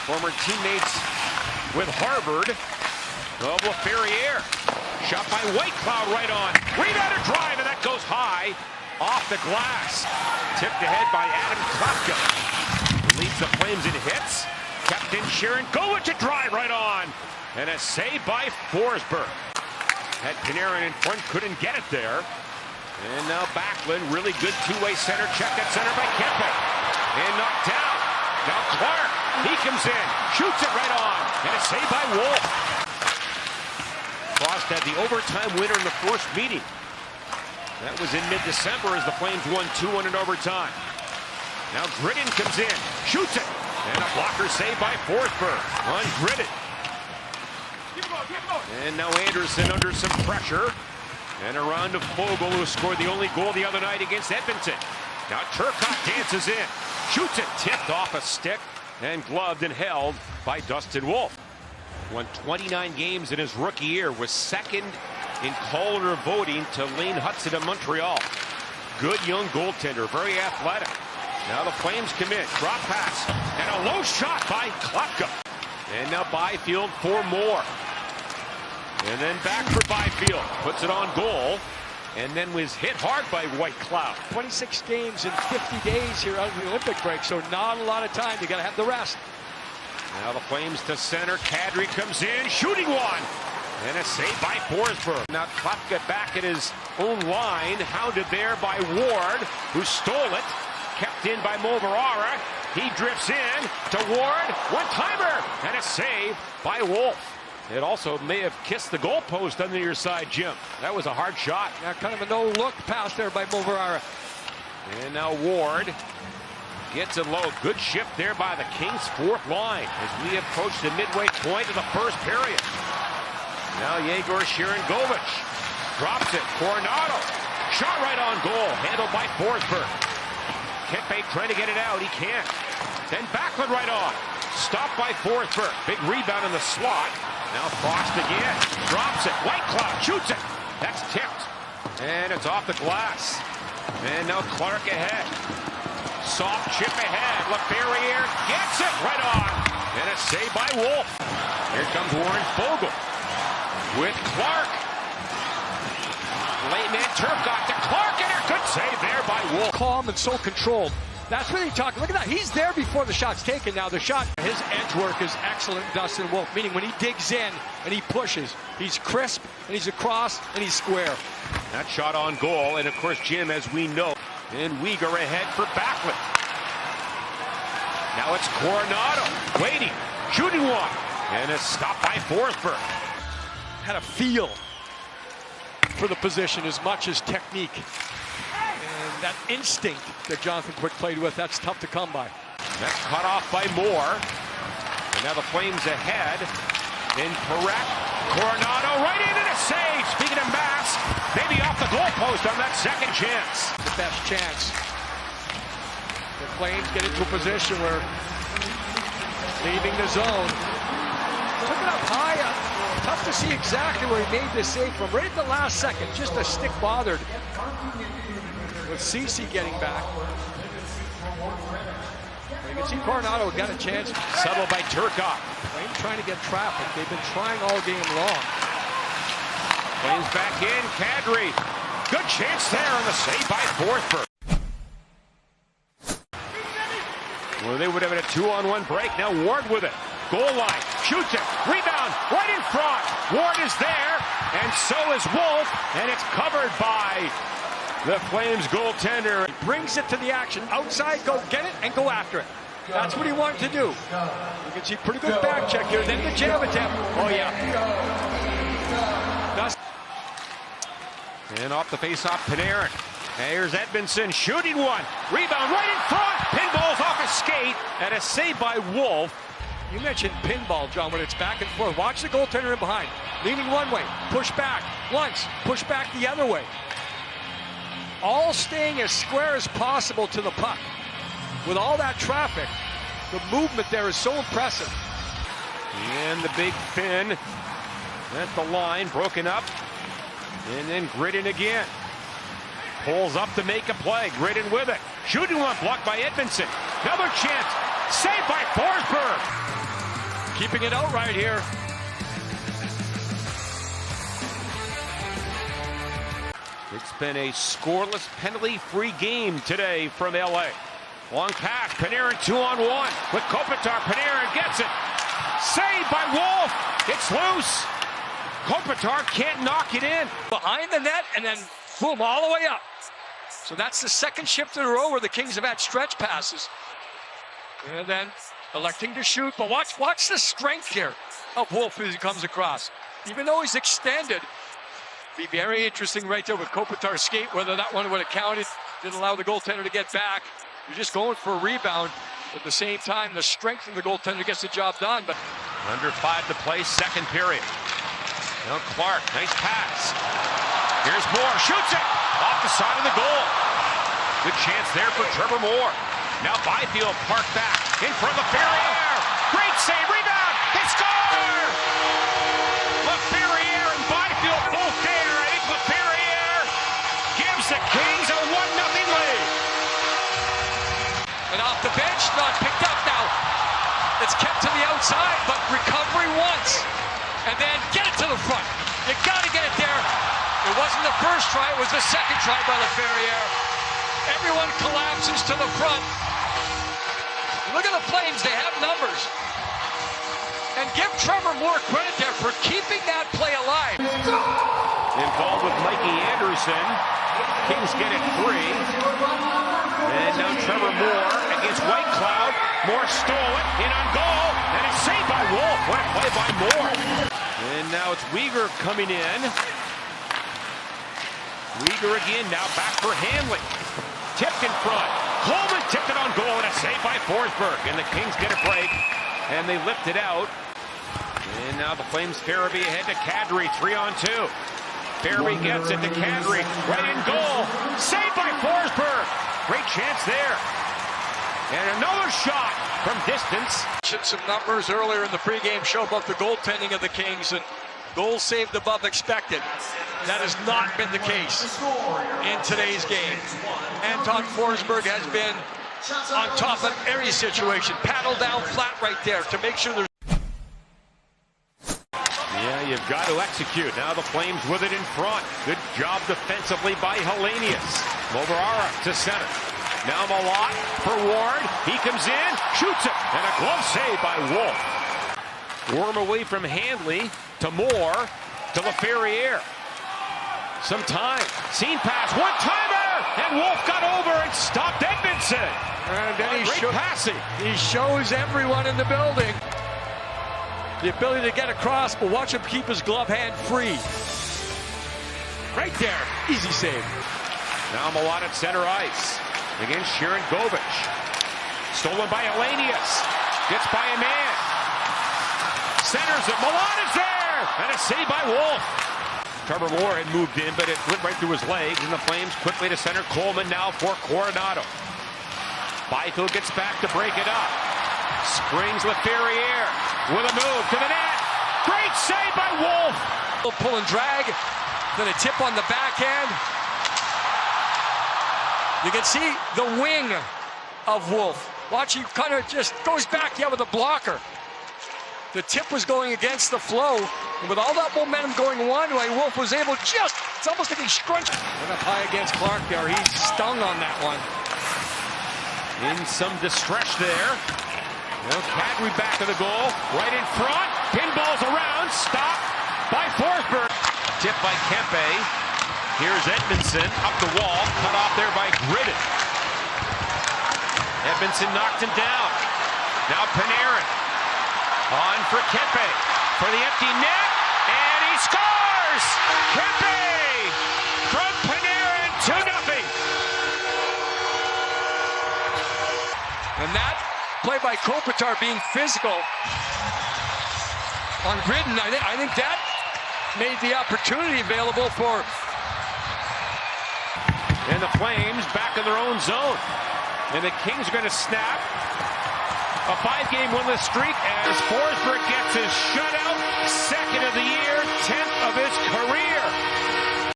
former teammates with Harvard. Oh, Ferrier. Shot by White Cloud right on. Rebound and drive, and that goes high off the glass. Tipped ahead by Adam Klapka. Leads the Flames in hits. Kept in Sharon. Go to drive right on. And a save by Forsberg. Had Panarin in front, couldn't get it there. And now Backlund, really good two-way center check at center by Kempe. And knocked down. Now Clark, he comes in, shoots it right on. And a save by Wolf. Frost had the overtime winner in the first meeting. That was in mid-December as the Flames won 2-1 in overtime. Now Gritton comes in, shoots it. And a blocker save by Forsberg on Gritton. And now Anderson under some pressure. And around to Fogle, who scored the only goal the other night against Edmonton. Now Turcotte dances in, shoots it, tipped off a stick, and gloved and held by Dustin Wolf. Won 29 games in his rookie year, was second in Calder voting to Lane Hudson of Montreal. Good young goaltender, very athletic. Now the Flames come in, drop pass, and a low shot by Klapka. And now Byfield for more. And then back for Byfield, puts it on goal, and then was hit hard by White Cloud. 26 games in 50 days here out of the Olympic break, so not a lot of time. You got to have the rest. Now the Flames to center. Kadri comes in, shooting one, and a save by Forsberg. Now Klapka back at his own line, hounded there by Ward, who stole it, kept in by Moverara. He drifts in to Ward, one-timer, and a save by Wolf. It also may have kissed the goalpost on the near side, Jim. That was a hard shot. Now kind of a no-look pass there by Moverara. And now Ward gets it low. Good shift there by the Kings' fourth line as we approach the midway point of the first period. Now Yegor Sharangovich drops it. Coronado. Shot right on goal. Handled by Forsberg. Kempe trying to get it out. He can't. Then Backlund right on. Stopped by Forsberg. Big rebound in the slot. Now Frost again, drops it, White Cloud shoots it, that's tipped, and it's off the glass. And now Clark ahead, soft chip ahead, LaFerriere gets it right on, and a save by Wolf. Here comes Warren Fogle with Clark. Late man Turcotte to Clark, and a good save there by Wolf. Calm and so controlled. That's what he talked. Look at that. He's there before the shot's taken. Now the shot, his edge work is excellent, Dustin Wolf, meaning when he digs in and he pushes, he's crisp and he's across and he's square. That shot on goal, and of course, Jim, as we know, and Uyghur ahead for Backlund. Now it's Coronado waiting, shooting one, and a stop by Forsberg. Had a feel for the position as much as technique. That instinct that Jonathan Quick played with, that's tough to come by. That's cut off by Moore. And now the Flames ahead. In Perret. Coronado right in and a save. Speaking of mass, maybe off the goalpost on that second chance. The best chance. The Flames get into a position where leaving the zone. Took it up high. Tough to see exactly where he made this save from. Right at the last second. Just a stick bothered. With Ceci getting back. You can see Coronado got a chance. Settled by Turcotte. Flames trying to get traffic. They've been trying all game long. Flames back in. Kadri. Good chance there on the save by Forsberg. Well, they would have had a 2-on-1 break. Now Ward with it. Goal line. Shoots it. Rebound. Right in front. Ward is there. And so is Wolf. And it's covered by the Flames goaltender. He brings it to the action. Outside, go get it and go after it. That's what he wanted to do. You can see pretty good back check here. Then the jam attempt. Oh, yeah. And off the face-off, Panarin. Here's Edmondson shooting one. Rebound right in front. Pinball's off a skate. And a save by Wolf. You mentioned pinball, John, when it's back and forth. Watch the goaltender in behind. Leaning one way. Push back once. Push back the other way. All staying as square as possible to the puck. With all that traffic, the movement there is so impressive. And the big Finn at the line, broken up. And then Gritton again. Pulls up to make a play. Gritton with it. Shooting one blocked by Edmondson. Another chance. Saved by Forsberg. keeping it out right here. It's been a scoreless, penalty-free game today from LA. Long pass, Panarin 2-on-1 with Kopitar. Panarin gets it. Saved by Wolf. It's loose. Kopitar can't knock it in. Behind the net and then boom, all the way up. So that's the second shift in a row where the Kings have had stretch passes. And then electing to shoot. But watch the strength here of Wolf as he comes across. Even though he's extended, be very interesting right there with Kopitar's skate, whether that one would have counted. Didn't allow the goaltender to get back. You're just going for a rebound. At the same time, the strength of the goaltender gets the job done. But under 5 to play, second period. Now Clark, nice pass. Here's Moore, shoots it off the side of the goal. Good chance there for Trevor Moore. Now Byfield parked back in front of LaFerriere. Great save, rebound, they score! LaFerriere and Byfield both there. I think LaFerriere gives the Kings a 1-0 lead. And off the bench, not picked up now. It's kept to the outside, but recovery once. And then get it to the front. You got to get it there. It wasn't the first try, it was the second try by LaFerriere. Everyone collapses to the front. Look at the Flames, they have numbers. And give Trevor Moore credit there for keeping that play alive. Involved with Mikey Anderson. Kings get it 3. And now Trevor Moore against White Cloud. Moore stole it, in on goal, and it's saved by Wolf. What a play by Moore. And now it's Weegar coming in. Weegar again, now back for Hanley. Tipped in front. Coleman tipped it on goal, and a save by Forsberg. And the Kings get a break, and they lift it out. And now the Flames Farabee ahead to Kadri, 3-on-2. Farabee gets it to Kadri, right in goal. Saved by Forsberg. Great chance there. And another shot from distance. Some numbers earlier in the pregame show about the goaltending of the Kings and goals saved above expected. That has not been the case in today's game. Anton Forsberg has been on top of every situation. Paddle down flat right there to make sure there's... Yeah, you've got to execute. Now the Flames with it in front. Good job defensively by Hellenius. Moverara to center. Now Malott for Ward. He comes in, shoots it, and a glove save by Wolf. Worm away from Handley to Moore to LaFerriere. Some time. Seam pass, one-timer, and Wolf got over and stopped Edmondson. And then great passing. He shows everyone in the building the ability to get across, but watch him keep his glove hand free. Right there, easy save. Now Malott at center ice. Against Sharon Govich. Stolen by Elenius. Gets by a man. Centers it. Malott is there! And a save by Wolf. Trevor Moore had moved in, but it went right through his legs. And the Flames quickly to center. Coleman now for Coronado. Byfield gets back to break it up. Springs LaFerriere with a move to the net. Great save by Wolf. Pull and drag. Then a tip on the backhand. You can see the wing of Wolf. Watch, he kind of just goes back, with a blocker. The tip was going against the flow, and with all that momentum going one way, Wolf was able it's almost like he scrunched. Went up high against Clark there. He's stung on that one. In some distress there. Now Kadri back to the goal, right in front. Pinballs around, stopped by Forsberg. Tip by Kempe. Here's Edmondson up the wall, cut off there by Gridden. Edmondson knocked him down. Now Panarin on for Kempe for the empty net, and he scores! Kempe from Panarin, 2-0. And that play by Kopitar being physical on Gridden, I think that made the opportunity available for... And the Flames back in their own zone. And the Kings are going to snap a 5-game winless streak as Forsberg gets his shutout, second of the year, 10th of his career.